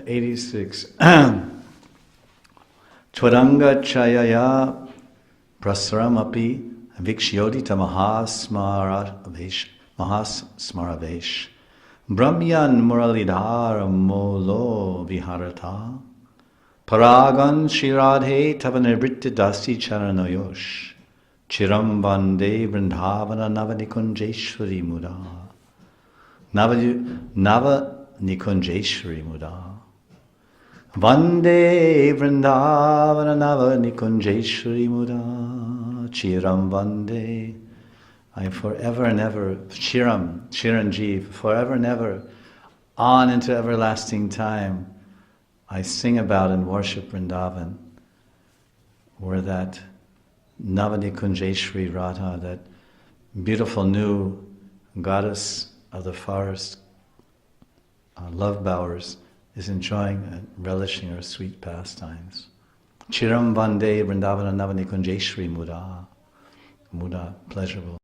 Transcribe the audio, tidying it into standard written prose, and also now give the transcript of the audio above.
86. Twadanga chayaya prasramapi vikshyodita mahasmaravesh brahmyan muralidhara molo viharata paragan shiradhe tavanirvritta dasi charanoyosh chiram vande vrindhavana navanikunjeshwari muda navanikunjeshwari muda Vande Vrindavana Nava Nikunjeshwari Muda Chiram Vande. I forever and ever, Chiranjeev, forever and ever, on into everlasting time, I sing about and worship Vrindavan, where that Navanikunjeshwari Radha, that beautiful new goddess of the forest, love bowers, is enjoying and relishing her sweet pastimes. Chiram Vande Vrindavana Navanikunjeshwari Muda. Muda, pleasurable.